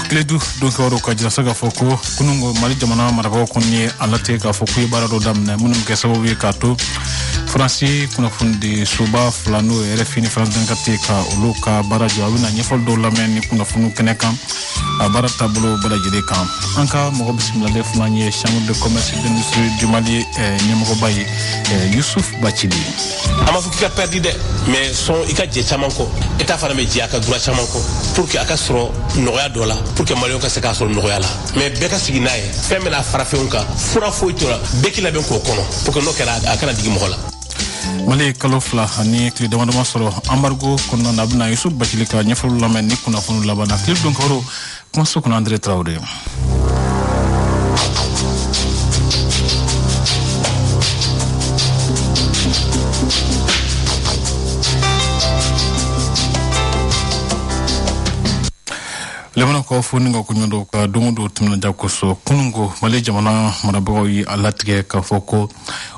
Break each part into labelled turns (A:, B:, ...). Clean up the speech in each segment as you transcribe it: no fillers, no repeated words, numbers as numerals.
A: Kledu donc oro ka jira saga foko kunungo mali jamana marako kunni alate ka foko yibara do damna munum ke sababu ka to Franci kuna fundi suba flano RFI France 24 ka uluka barajo abina nyefol do lamen kuna funu kenekan bara tablo bara jide kan anka mo bismillah def nanye chambre de commerce et d'industrie du Mali nyamko bayi Youssouf Bachili
B: ama fuki ka perdi de mais son ika je chamanko eta fana me ji aka dura chamanko pour que aka soro noya dola pour que malio ka se ka soro noya la mais beka siginaye femme la farafenka fura foitora beki la ben ko kono pour que no kala aka digi mola
A: Mali kalofla ni kli demandement soro embargo kono nabna Youssouf Bachili ka nyefol lamen ni kuna funu labana clip donc oro commence con André Traoré. Lemana ko funinga kunyondo ka dungudo timna jakoso kunungo male jamana marabago yi alatge ka foko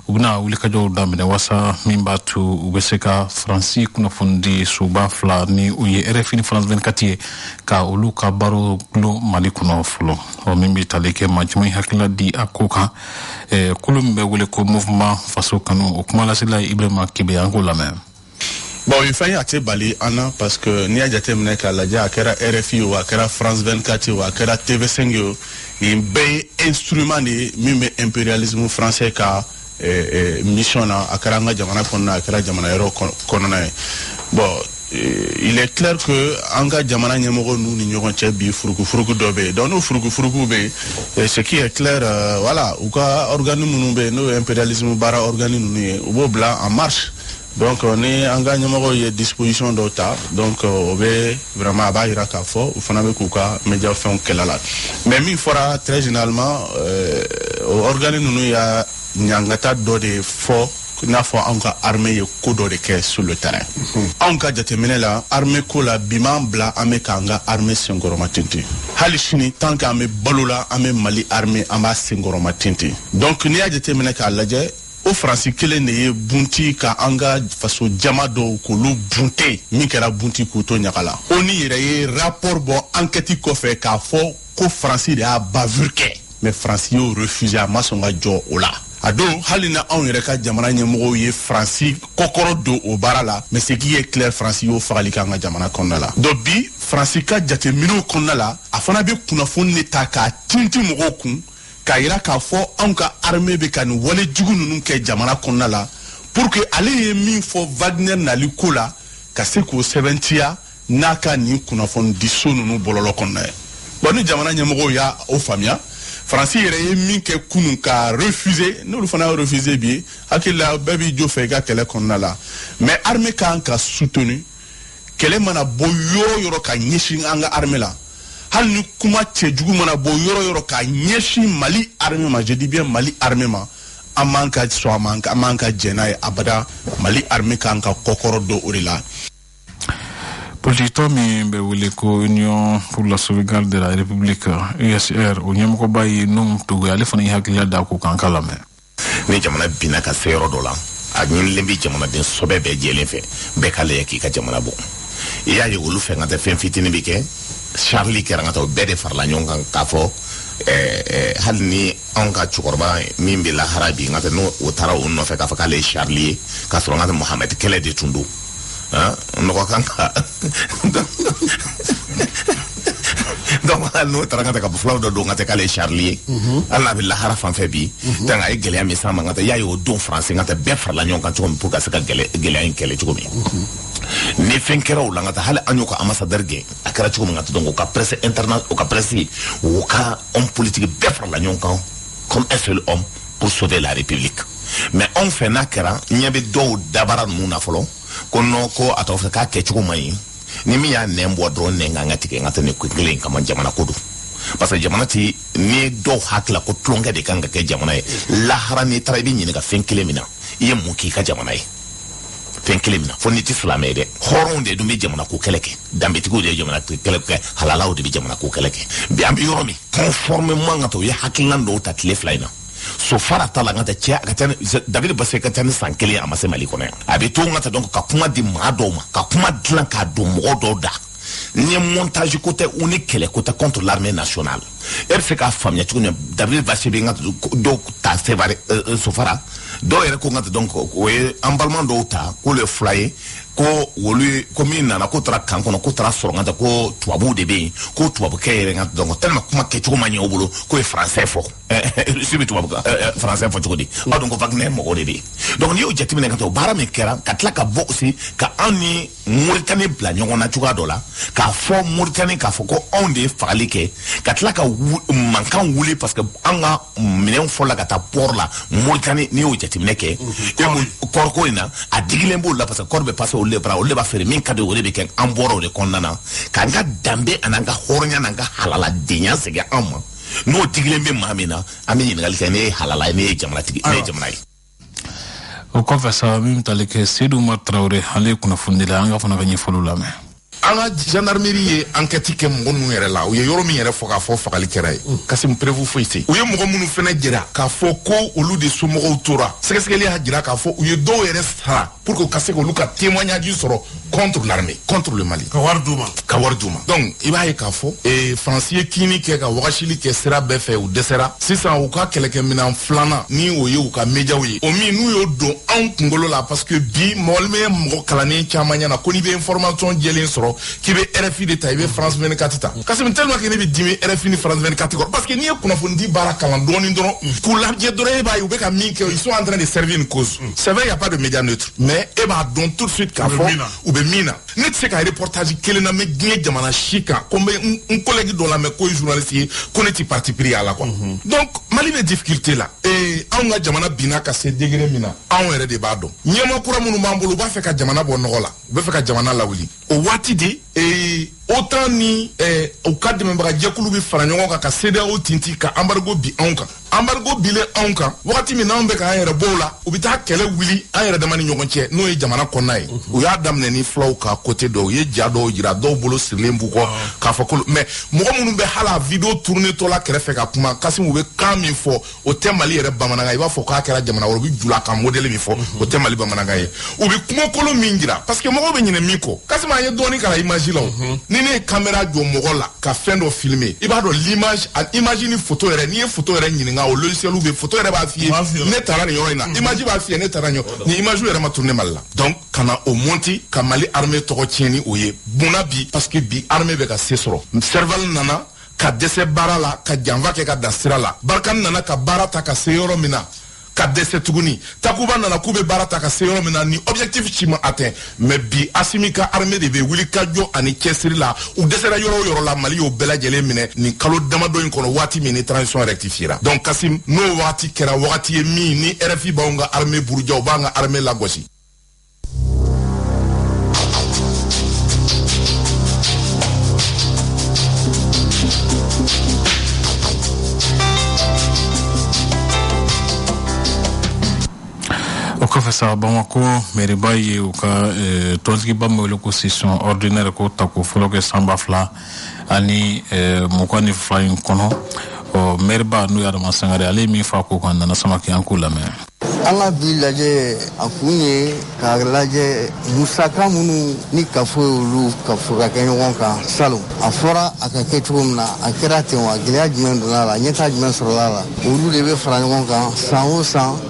A: ubna ulika jo dambe wasa mimbatu ubeseka Franci kuna fundi suba fla ni uye RFI France 24 ka uluka baro glo mali kuno fulo o mimbi taleke majmui hakila di akoka kulumbe wule ko mouvement faso kanu okumala sila Ibrahima Kibe angola même.
C: Bon, il faut y aller bali Anna parce que ni a jate mne ka la ja kera RFI ou kera France 24 ou kera TV5 yo ni be instrument ni mime impérialisme français ka mission na akara nga jamana konna akara jamana ero konna bon il est clair que anga jamana nyamogo nous ni nyogon bi furuku dobe donc nous furuku be ce qui est clair voilà ou ka organisme be no impérialisme bara organisme ni ou blanc en marche. Donc on est engagement y disposition d'ota donc on veut vraiment abaira ka fo ou fana be kuka media fon kelala mais mi fora très généralement organisme nous ya nyangata do de fo na fo anka armée ko do de ke sur le terrain anka jatemene la armée ko la bimam bla amekanga armée sengoroma tinti halishini tant que ame balula ame mali armée amba sengoroma tinti donc ni ya jatemene ka laje o Franci kelen ne bunti ka anga faso jama do ko lu bunte mi kera bunti ko to nyakala oni yere rapport bon enquête ko fait ka fo ko Franci de a bavurke mais Franci yo refusé a masonga jo ola ado halina on yere ka jamana nyemo ye Franci kokoro do o barala mais ce qui est clair Franci yo fagali ka nga jamana konnala do bi Franci ka jate mino konnala afana be kuna fon neta ka tinti mo kun Kaira ka fo anka armée be kan wale jugu nunu ke jamana konna la pour que ale ye min fo Wagner na likola ka se ko 70 naka ni kuna fon diso nunu bololo konna boni jamana nyamgo ya o famia Franci ye min ke kunu ka refuser no lu fana refuser bi akila baby jo fe ga kele konna la mais armée kan ka soutenu kele mana boyo yoro ka nyishi anga armée la hal ni kuma chejugu mana bo yoro ka nyeshi mali armée ma je dis bien mali armée ma amanka so amanka jenay abada mali armée kan ka kokoro do orila
A: Polito mi be wule ko Union pour la sauvegarde de la République USR o nyam ko bayi num to yale fana hakila da ko kan kala me
D: ni jamana bina ka sero dola a nyin lembi jamana den sobe be jele fe be kale ki ka jamana bo iya ye wulu fe ngata fen fitini bike Charlie kerangata bede farla nyonga kafo hal ni anka chukorba mimbi la harabi ngata no utara unno fe kafa kale Charlie ka soro ngata Mohamed kele de tundu no kanka donc no tarangata ka buflaw do ngata kale Charlie alla billah harafan fe bi tanga e gele ami sama ngata yayo do français ngata be farla nyonga chukom pour ka saka gele en kele chukomi ni fenkera ulangata hale anyuko ambassadeur ge akara chuko ngata donc ka presse internationale ou ka presse ou ka homme politique befra la nyonka comme un seul homme pour sauver la République mais on fait nakara nyabe do dabara muna folo kono ko atofa ka ke chuko mai ni mi ya nembo dro nenga ngati ke ngata ne kwingile kama jamana kodu parce que jamana ti ni do hakla ko tlonga de kanga ke jamana la harani trabi ni ka fenkile mina ye muki ka jamana fenkelemina fonni ti flamede horonde dum be jamana ko keleke dambe ti ko de jamana ko keleke halalaw de be jamana ko keleke bi ambi yoromi conformément ngato ya hakilando ta tleflaina so fara tala ngata tia katan David Basse katan sankele amase mali kone abi to ngata donc ka kuma di madoma ka kuma dlan ka do modo da ni montage côté unique les côté contre l'armée nationale RFK famille tu connais David Vachibenga do ta sévare sofara do ere ko ngata donc we emballement do ta ko le flyer ko wolu ko min na ko tra kan ko tra soro ngata ko tuabu de be ko tuabu kere ngata donc tellement kuma ke tu manye obulo ko français fo sibi tuabu français fo tukodi donc Wagner mo odede donc ni o jetti men ngata bara me kera katla ka bo aussi ka ani Mauritanie bla nyona tuga dola ka fo Mauritanie ka fo ko onde falike katla ka mankan wuli parce que anga minen fo la kata por la Mauritanie ni o jetti men ke e mo korko ina a digilembo la parce que korbe passe le bra o le ba fere min kade o le be ken amboro de konnana kanga dambe ananga hornya nanga halala dinya sege amma no digilembe mamina ami ngali kene halala ne jamana tigi ne jamana
A: o confessa mim talike Seydou Matraoré hale kuna fundila anga fana kanyi folula me
E: anga gendarmerie enquête ke monu yere la o ye yoro mi yere fo ka fo fagali kere kasim prévu fo ite o ye mogo munu fene jira ka fo ko olu de somogo tora sekesegeli ha jira ka fo o ye do yere sara pour que kaseko luka témoignage soro contre l'armée contre le Mali Kawarduma donc iba ye ka fo français kini ke ka wakashili ke sera befe ou desera sisan o ka keleke minan flana ni o ye o ka media o ye o mi nu yo do an kungolo la parce que bi molme mo kalane chamanya na koni be information jelen soro qui veut RFI de Taïbe France 24 ta kasi tellement que ne bi dimi RFI ni France 24 parce que ni kuna fondi baraka lan doni ndoro ku la je dore ba yu be ka min que ils sont en train de servir une cause c'est vrai il y a pas de médias neutres mais e ba don tout de suite ka fo ou be mina net se ka reportage kelena me gне jamana shika comme un collègue dans la me ko journaliste ko ne ti parti pris à la quoi donc Mali les difficultés là et on nga jamana bina ka se degré mina on ere de ba do nyema kura munu mambulu ba fe ka jamana bo nogola be fe ka jamana lawuli o wati de autant ni au cadre de membre jakulu bi faranyo ka CEDEAO tinti ka embargo bi anka embargo bile anka wakati mi nambe ka ayere bola ubita kele wili ayere de mani nyogonche no e jamana konai o ya damne ni flow ka côté do ye jado jira do bolo sirlembu ko ka fakolo mais mo munu be hala video tourner to la kere fe ka kuma kasim be kami fo o temali ere bamana ga iba fo ka kera jamana woro bi jula ka modele mi fo o temali bamana ga ye o bi kuma kolo mingira parce que mo be nyine miko kasim aye doni kala image la ni ne caméra do mogola ka fendo filmer iba do l'image imagine photo ere ni photo ere nyine nga o logiciel ou be photo ere ba fie ne tarani yo ina image ba fie ne taranyo ni image ere ma tourner mal la donc kana o monti ka Mali armée to tieni oye bunabi parce que bi armée be ka sesoro serval nana ka dese barala ka janva ke ka dasira la barkan nana ka barata ka seyoro mina ka dese tuguni takuba nana kube barata ka seyoro mina ni objectif chima atteint mais bi asimika armée de be wuli kajo ani kesiri la ou desera yoro la Mali o bela jele mine ni kalo damado in kono wati mini transition rectifiera donc Kasim no wati kera wati mi ni RFI baunga armée burja banga armée lagosi
A: o professeur Bamako Meribaye o ka tonski bamolo ko session ordinaire ko tako folo ke samba fla ani mokani flying kono o Meriba no ya ma sangare ale mi fa ko kan na sama ki ankula me
F: anga bilaje akunye ka laje musaka munu ni kafo lu kafo ka kenyon ka salon afora akake tumna akira tenwa gilya jmen dolala nyeta jmen sorala ulu lebe franyon ka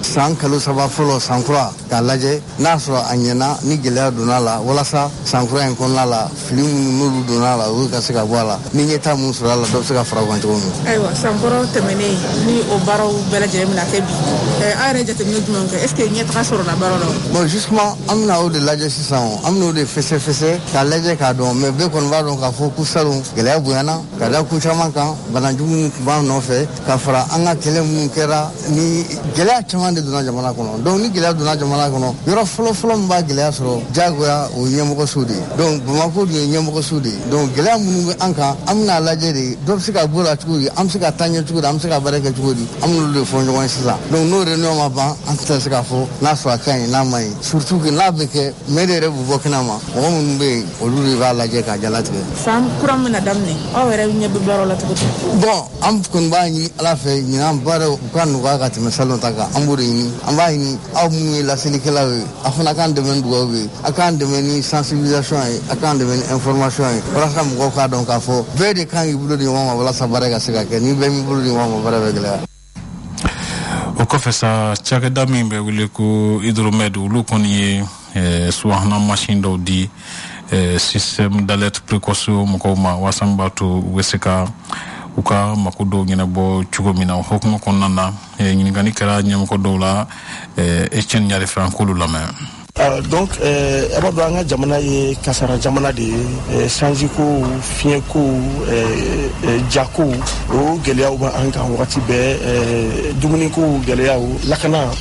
F: san kalo saba folo sankura ka laje nasro anyena ni gilya donala wala sa sankura en konala film nulu donala u ka seka wala ni nyeta mun sorala do seka frawan to
G: aywa sankura temene ni o baro belaje mina kebi ayre jate est-ce que n'y a pas sur la baronne
F: bon justement amna o de laje sisan amna o de fese ka laje ka don mais be kon va donc ka fo ku salon gele buyana ka da ku chama kan bananju ba no fe ka fara anga kele mun kera ni gele chama de dona jamana kono donc ni gele dona jamana kono yoro folo mba gele soro jagoya o nyemo ko sudi donc buma ko de nyemo ko sudi donc gele mun anka amna laje de do sika bula tukuri am sika tanya tukuri am sika baraka tukuri amna de fo nyon sisa donc no réunion ma ba anta sika fo na so akan na mai surtout que na beke medere bu bokina ma o mun be o luri va laje ka jalate
G: sam kuram na damne o were nyebe baro la tuko
F: bon am kun ba ni ala fe ni am baro kan no ga ti mesalon taka amburi ɲini an b'a ɲini aw mun ye laselikɛlaw ye a fana k'an dɛmɛ dugawu ye a k'an dɛmɛ ni sensibilisation ye a k'an dɛmɛ ni information ye walasa mɔgɔw k'a dɔn k'a fɔ bɛɛ de kan k'i bolo di ɲɔgɔn ma walasa baara ka se ka kɛ ni bɛɛ m'i bolo di ɲɔgɔn ma baara bɛ gɛlɛya.
A: O kɔfɛ sa cakɛda min bɛ wele ko Hydromed olu kɔni ye subahana machine dɔw di système d'alerte précoce mɔgɔw ma walasa min b'a to u bɛ se ka u ka mako dɔw ɲɛnabɔ cogo min na o hukumu kɔnɔna na ɲininkali kɛra ɲɛmɔgɔ dɔw la Etienne Ɲare fɛ an k'olu lamɛn.
H: Donc aba do anga jamana ye kasara jamana de sanji ko fiɲɛ ko jako o gɛlɛyaw ba an kan wagati bɛɛ dumuni ko gɛlɛyaw lakana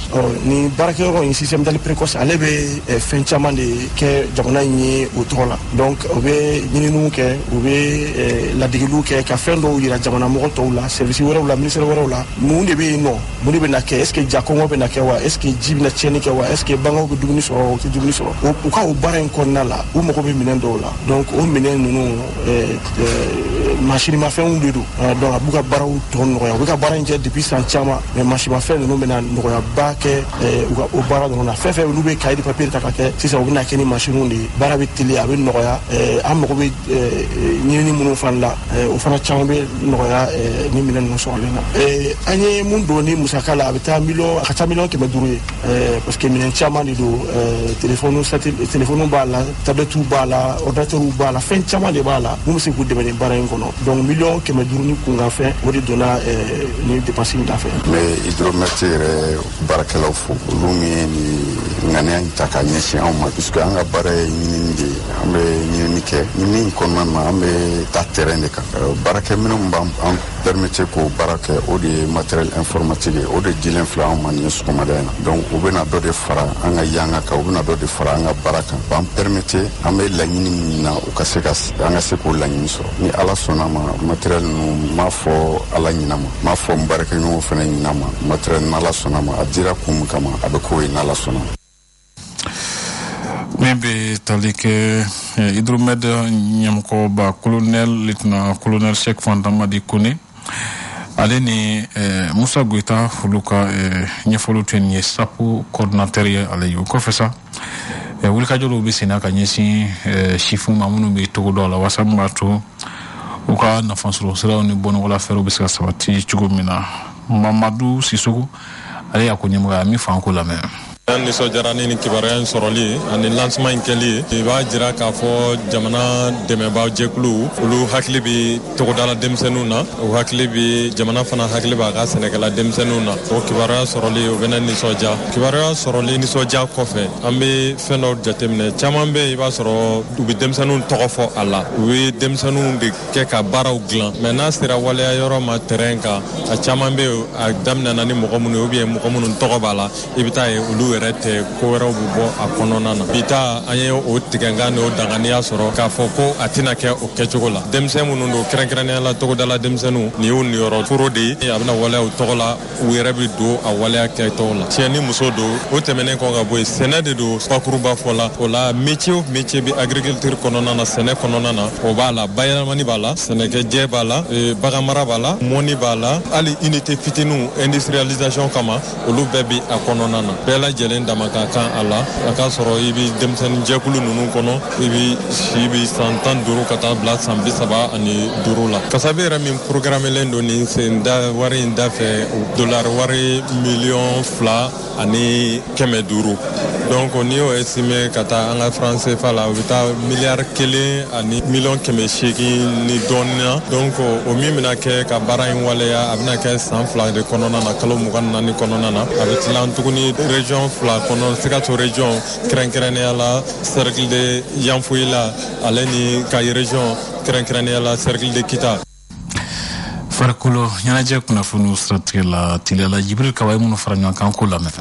H: ni baarakɛyɔrɔ in système d'alerte précoce ale bɛ fɛn caman de kɛ jamana in ye o tɔgɔ la donc o bɛ ɲininiw kɛ o bɛ ladigiliw kɛ ka fɛn dɔw yira jamana mɔgɔ tɔw la service wɛrɛw la ministère wɛrɛw la mun de bɛ yen nɔ mun de bɛ na kɛ est ce que jakɔngɔ bɛ na kɛ wa est ce que ji bɛ na tiɲɛni kɛ wa est ce que bangaw bɛ dumuni sɔrɔ o tɛ dumuni sɔrɔ u ka o baara in kɔnɔna la u mago bɛ minɛn dɔw la donc o minɛn ninnu masinimafɛnw de don donc a b'u ka baaraw tɔ nɔgɔya u bɛ ka baara in kɛ depuis san caman mais masinimafɛn ninnu bɛna nɔgɔyaba kɛ u ka o baara ninnu na fɛn fɛn olu bɛ cahier de papier ta ka kɛ sisan u bɛna kɛ ni masinw de ye baara bɛ teliya a bɛ nɔgɔya an mago bɛ ɲinini minnu fana la o fana caman bɛ nɔgɔya ni minɛn ninnu sɔrɔlen na an ye mun don ni musaka la a bɛ taa a ka ca 500,000 ye parce que minɛn caman de don téléphone b'a la tablette b'a la ordinateur b'a la fɛn caman de b'a la mun bɛ se k'u dɛmɛ ni baara in kɔnɔ donc 500,000 ni kunkanfɛn o de donna ni dépense in da fɛ.
I: mais Hydromed yɛrɛ baarakɛlaw fo olu min ye nin ŋaniya in ta ka ɲɛsin anw ma puisque an ka baara ye ɲinini de ye an bɛ ɲinini kɛ ɲinini in kɔnɔna na an bɛ taa terrain de kan baarakɛminɛnw b'an permettre k'o baara kɛ o de ye matériel informatique ye o de dilen filɛ anw ma nin ye sɔgɔmada in na donc u bɛna dɔ de fara an ka yanga kan u bɛna dɔ de fara an ka baara kan b'an permettre an bɛ laɲini min na u ka se ka an ka se k'o laɲini sɔrɔ ni ala sɔnna ma matériel ninnu m'a fɔ ala ɲina ma m'a fɔ n baarakɛɲɔgɔnw fana ɲina ma matériel n'ala sɔnna ma a dira kun min kama a bɛ k'o ye n'ala sɔnna ma.
A: min bɛ tali kɛ Hydromed ɲɛmɔgɔba colonel Cheikh Fantamadi Kone ale ni Musa Goita olu ka ɲɛfɔliw tɛ nin ye SAPO coordinateur ye ale ye o kɔfɛ sa wulikajɔ dɔw bɛ sen na ka ɲɛsin sifinw ma minnu bɛ togodaw la walasa min b'a to u ka nafansɔrɔ siraw ni bɔnɔgɔla fɛɛrɛw bɛ se ka sabati cogo min na Mamadu Sisoko ale y'a ko ɲɛmɔgɔ a min fɔ an ko lamɛn.
J: An nisɔndiyara ni nin kibaruya in sɔrɔli ani lancement in kɛli i b'a jira k'a fɔ jamana dɛmɛbaa jɛkulu olu hakili bɛ togodala denmisɛnninw na u hakili bɛ jamana fana hakili b'a ka sɛnɛkɛla denmisɛnninw na o kibaruya sɔrɔli o bɛna nisɔndiya kibaruya sɔrɔli nisɔndiya kɔfɛ an bɛ fɛn dɔw jateminɛ caman bɛ i b'a sɔrɔ u bɛ denmisɛnninw tɔgɔ fɔ a la u ye denmisɛnninw de kɛ ka baaraw dilan mɛ n'a sera waleya yɔrɔ ma terrain kan a caman bɛ a daminɛna ni mɔgɔ minnu ye ou bien mɔgɔ minnu tɔgɔ b'a la i bɛ taa ye olu yɛrɛ tɛ ko wɛrɛw bɛ bɔ a kɔnɔna na bi ta an ye o tigɛnkan ni o danganiya sɔrɔ k'a fɔ ko a tɛna kɛ o kɛcogo la denmisɛn minnu don kɛrɛnkɛrɛnnenya la togodala denmisɛnninw nin y'o niyɔrɔ foro de ye a bɛna waleya o tɔgɔ la u yɛrɛ bɛ don a waleya kɛtɔgɔ la cɛ ni muso don o tɛmɛnen kɔ ka bɔ yen sɛnɛ de don bakuruba fɔ la o la métier o métier bɛ agriculture kɔnɔna na sɛnɛ kɔnɔna na o b'a la bayɛlɛmani b'a la sɛnɛkɛjɛ b'a la baganmara b'a la mɔni b'a la hali unité fitininw industrialisation kama olu bɛɛ bɛ a kɔnɔna na bɛɛ lajɛlen dama ka kan a la a k'a sɔrɔ i bɛ denmisɛnnin jɛkulu ninnu kɔnɔ i bɛ si bɛ san 15 ka taa bila san 35 la kasabi yɛrɛ min programmelen don nin sen da wari in da fɛ dollar wari 2,500,000 ani 500 donc n'i y'o estimé ka taa an ka franc CFA la o bɛ taa miliyari 1 ani 1,800,000 ni dɔɔnin na donc o min bɛna kɛ ka baara in waleya a bɛna kɛ san 2 de kɔnɔna na kalo 24 kɔnɔna na a bɛ tilan tuguni région 2 kɔnɔ Sikaso région kɛrɛnkɛrɛnnenya la cercle de Yanfoyi la ale ni Kayi région kɛrɛnkɛrɛnnenya la cercle de Kita.
A: Farikolo ɲɛnajɛ kunnafoniw siratigɛ la teliya la Jibril Kaba ye minnu fara ɲɔgɔn kan ko lamɛn.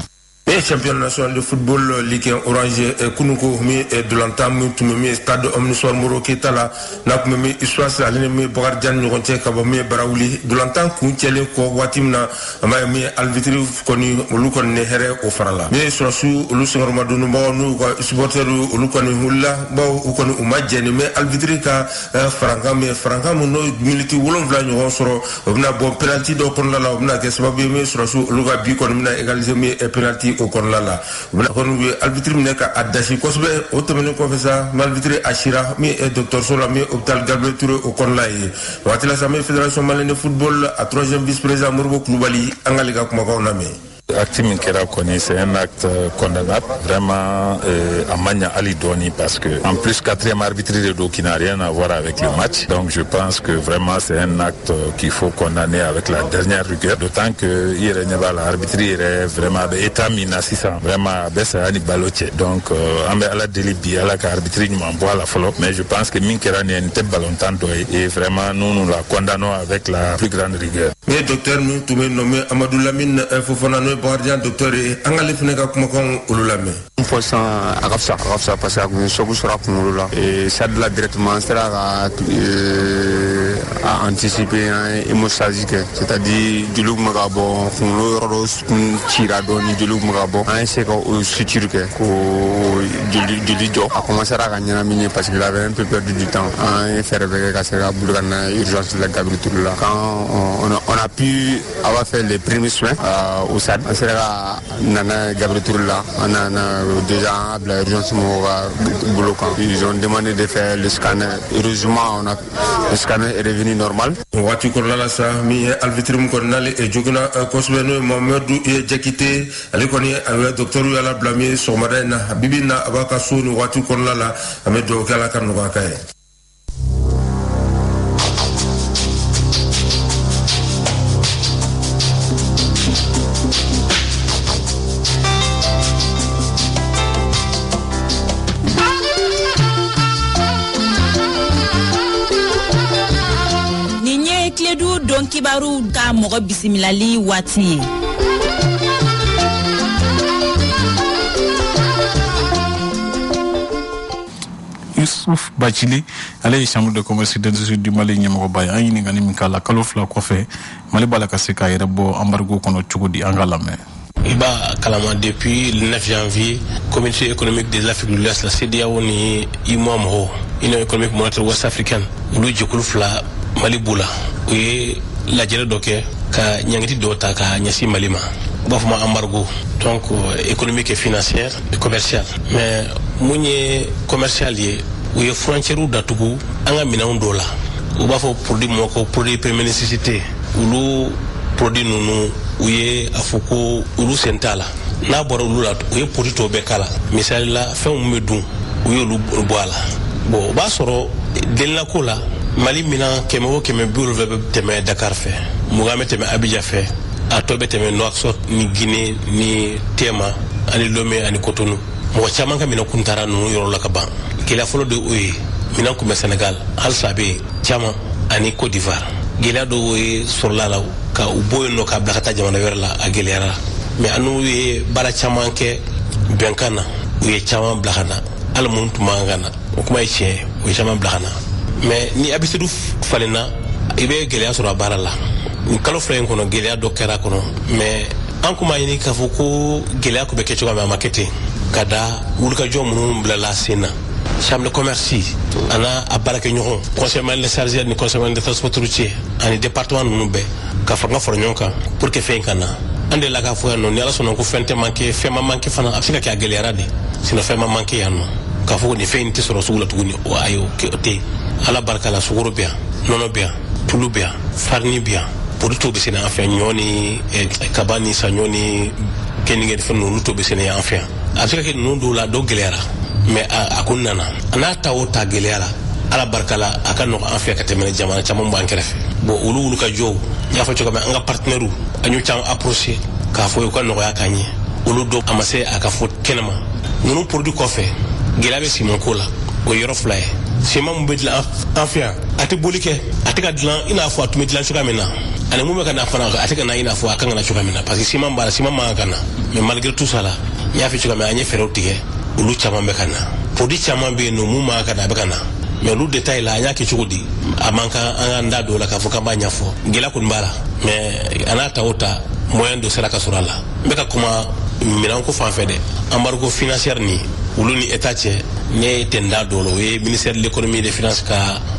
K: mais champion national de football Ligue 1 Orange kunuko mi de l'entame tumemi stade Omnisport Moro Ketala na kumemi iswas alene mi Bakar Jan nyokonte kabami barawuli de l'entame kunchele ko watimna ma mi alvitri koni ulukon ne here o farala mi surasu ulusengor madunu ba nu ko supporter ulukon hulla ba ukon umajeni mi alvitri ka franka mo no militi wolon vla nyon soro obna bon penalty do kon la obna ke sababu mi surasu uluga bi kon mina égaliser mi penalty o kon la obna kon wi alvitri mi nek adashi kosbe otomene ko fesa malvitri ashira mi docteur Sola mi hôpital Gabriel Touré o kon la yi watila sa mi fédération malienne de football à 3e vice-président Morbo Koulibaly angaliga kuma ko na me.
L: Acte Minkera Koni, c'est un acte condamnable, vraiment à Magna Alidoni, parce que en plus 4e arbitre de dos qui n'a rien à voir avec le match. Donc je pense que vraiment c'est un acte qu'il faut condamner avec la dernière rigueur. D'autant que hier l'arbitre est vraiment état minasisa, vraiment c'est un baloche. Donc on a la délibi à la arbitre nous m'envoie la follow. Mais je pense que Minkera n'est un tel ballon tanto et vraiment nous la condamnons avec la plus grande rigueur.
K: Mais docteur nous tout nommé Amadou Lamine Fofana Guardian docteur angale fneka kuma kon ululame
M: poisson arafsa parce que sobu sera kumulula et ça de la directement sera à anticiper un hémostasique c'est-à-dire du look magabo kumlo ros tira doni du look magabo un c'est que suture que du lido a commencé à gagner la mine parce qu'il avait un peu perdu du temps à faire avec la boulgana urgence de la Gabriel Touré quand on a pu avoir fait les premiers soins au SAD Nana Gabriel Touré on a déjà la urgence bloquant. Ils ont demandé de faire le scanner. Heureusement, le scanner est revenu normal.
K: Watu korla sa mi alvitrim kornali e joguna kosbeno Mamadou e jakite ali koni awe docteur yala blami somadena habibina abaka sunu watu korla la amedo kala kan no kae.
N: Don kibaru ka mogo bisimilali wati
A: Youssouf Bachili ale chambre de commerce du Mali nyamako bay ayini ngani mikala kalofla ko fe Mali bala ka seka yerebo embargo kono chugudi angalame
B: Iba kalama depuis le 9 janvier communauté économique de l'Afrique de l'Ouest la CEDEAO ni IMO Union économique monétaire ouest africaine lu jikul fla Mali bula oui la jere doke ka nyangiti dota ka nyasi malima bafuma embargo donc économique et financière et commerciale mais munye commercial ye oui frontière ou datugu anga mina dola ou bafo produit moko produit première nécessité ou produit nunu oui afoko ulu sentala na bora ulu la oui produit to bekala misali la fe umedun oui ulu boala bon ba soro delna kola Mali mina kemo biul vebe teme Dakar fe Mugame teme Abidjan fe a tobe teme Nouakchott ni Guinée ni Tema ani Lomé ani Cotonou mo chama ka mina kuntara no yoro la ka ban kila folo de oyi mina ko Sénégal al sabe chama ani Côte d'Ivoire gila do oyi sur la ka uboy no ka blakata jamana werla a gelera mais anu ye bara chama ke benkana oyi chama blakana al muntu mangana o kuma iche oyi chama blakana mais ni abisidu falena ibe gelea sur barala ni kalo flen kono gelea do kera kono mais an kuma yini ka foko gelea ko be kecho ma marketing kada wulka jomu bla la sena chambre de commerce ana abarake ñoxon conseil de chargé ni conseil de transport routier ani département nu be ka fa nga forñonka pour que fen kana ande la ka fo no ni ala sono ko fente manqué fema manqué fana afika ka gelea de sino fema manqué yanno ka fo ni fenti soro sugula tuguni o ayo ke ote ala barka la suguro bien nono bien tulu bien farni bien pour tout be sene afin ñoni kabani sa ñoni keningé fa no luto be sene afin afika ke no do la do gelera mais akunana ana tawo ta gelera ala barka la akano afin ka temene jamana chamon bankere bo ulu ka jow ya fa choko nga partenaire anyu chang approcher ka fo ko no ya kanyi ulu do amase aka fo kenema nunu produit ko fe gelabe simon kola o yoro fly sima mbedla afia ate bolike ate ka dilan ina fo atume dilan chuka mena ani mu be kana fana ate kana ina fo akanga na chuka mina parce que sima mbala sima mangana mais malgré tout ça là ya fi chuka me anye fere otige ulu chama be kana podi chama be no mu ma kana be kana mais lu détail là anya ke chukudi amanka anga do la ka fo kamba nya fo gela kun bala mais anata ota moyen de sera ka surala be ka kuma minan ko fan fede embargo financier ni ulu ni état che ne tenda dolo e ministère de l'économie et des finances ka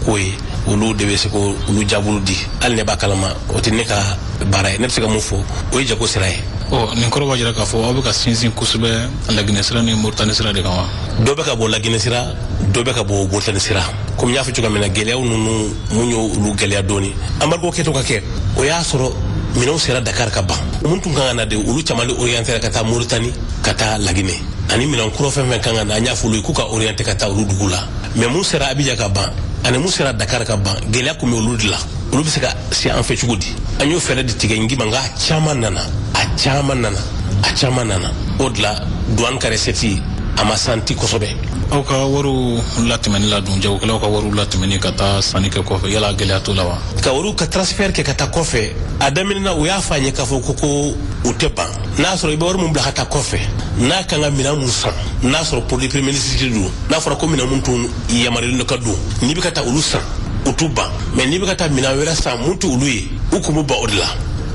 B: koy ulu de be se ko ulu jabulu di al ne bakalama o tinne ka baray ne se ka mu fo o jago seray
A: o ni koro wajira ka fo abuka sinsin kusube la ginesira ni murtani sira de kama
B: do be ka bo la ginesira do be ka bo murtani sira comme nya fi ci ko mena gelew nunu munyo ulu geleya doni embargo keto ka ke o ya soro mino sera Dakar ka ban umuntu ngana de ulu chamali orienter kata Mauritanie kata Lagine ani mino kuro fen kanga na nya fulu ku ka orienter kata ulu dugula mais mun sera Abidjan ka ban ani mun sera Dakar ka ban gele ko me ulu dila ulu bi seka si en fait chugudi anyo fere de tige ngi manga chaman nana odla douane ka reseti ama santi kosobe
A: aw ka waru latimani la dun jaw kala ka waru latimani kata sanike ko fe yala gele to lawa
B: ka waru ka transfert ke kata ko fe adamina o ya fanye ka fo ko utepa nasro ibe waru mun bla kata ko fe na kanga mina musa nasro pour les premiers ministres du na fora ko mina muntu yamare no kadu ni bi kata ulusa utuba mais ni bi kata mina wera sa muntu uluyi ukumu ba odla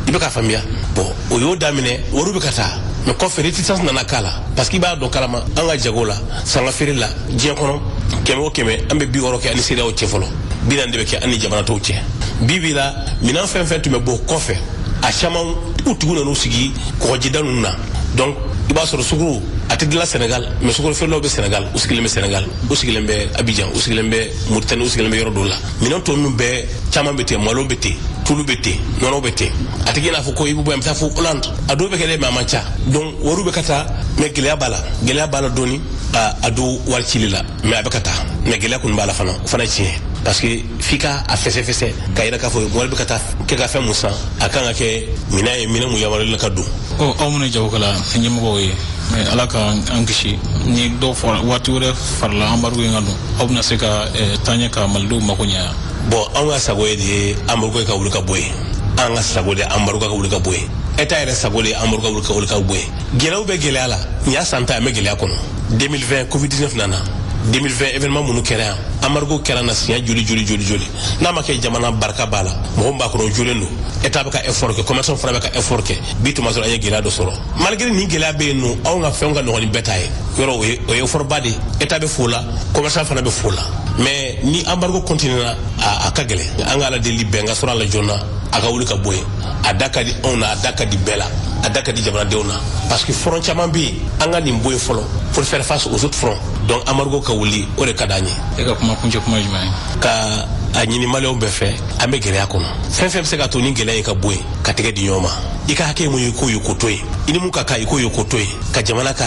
B: ibe ka famia bon o yo damine waru bi kata mais ko fe réticence nana kala parce qu'il ba do kalama anga jagola sanga feri la jien kono keme o keme ambe bi woro ke ani sira o chefolo bi nan de ke ani jamana to che bibi la minan fen fen tume bo ko fe a chama utuguna no sigi ko jidanu na donc iba soro suguru ati de la Sénégal mais suguru fe lobe Sénégal usigilembe Sénégal usigilembe Abidjan usigilembe Mauritanie usigilembe Yorodola minan to mbe chama bete malo bete tulu bete nono bete ati gina fo ko ibu bo amta fo Hollande ado be kele mamancha donc waru be kata me gele bala doni ado warchilila me abakata me gele kun bala fana ci parce que fika a fese kayira ka fo wal be kata ke ka fe musa akanga ke mina mu yamalo la kadu
A: o amuna jawkala nyimo yi mais alaka angishi ni do for watu re farla ambaru ngadu obna seka tanya ka maldu makunya
B: bon anga sagoye de ambaru ka wulka boy anga sagole ambaru ka wulka boy eta ere sagole ambaru ka wulka boy gelaw be gelala nya santa me gelya kono 2020 covid-19 nana 2020 événement munu kera amargo kera na siya joli na make jamana barka bala mo ba ko jolendo eta ka effort ke commerçant fra ka effort ke bitu mazura ya gela do soro malgré ni gela be no aw nga fenga no ni betaye yoro o effort badi eta be fula commerçant fra be fula mais ni embargo continue a kagele anga la de libé nga sura la jona aka wuli ka boy adaka di ona adaka di bela adaka di jamana de ona parce que front chama bi anga ni boy folo pour faire face aux autres fronts donc amargo ka wuli o re kadani
A: e ka kuma kunje kuma jumai
B: ka anyini maleo be fe ambe gere akono fem se ka to ni gele ka boy ka tege di nyoma ika hake mu yuko yukotoy ini mu ka yuko yukotoy ka jamana ka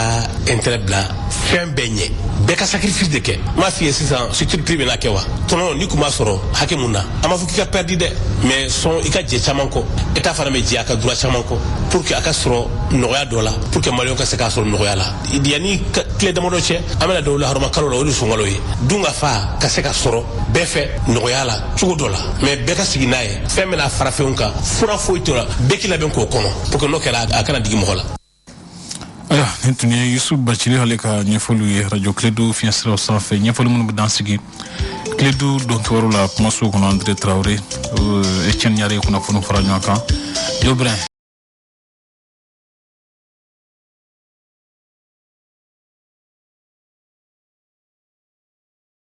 B: intérêt bla fem benye be ka sacrifice de ke ma fie 600 structure privée na kewa tono ni kuma soro hake munna ama fuki ka perdi de mais son ika je chamanko eta fara me je aka droit chamanko pour que aka soro noya dola pour que malio ka se ka soro noya la idiani clé de modo che amela dola harma kalola woni sungalo yi dunga fa ka se ka soro be fe noya la chugo dola mais be ka siginaye femme la fara feunka fura foitora be ki la ben ko kono pour que no kala akana digi mo hola
A: aya nituni Yusuf Bachili haleka nyefolu ye radio Clédou fiansira o sanfé nyefolu mun dansigi Clédou donc warula kuma so kono André Traoré Etienne Nyare kuna fonu fara nyaka yo brin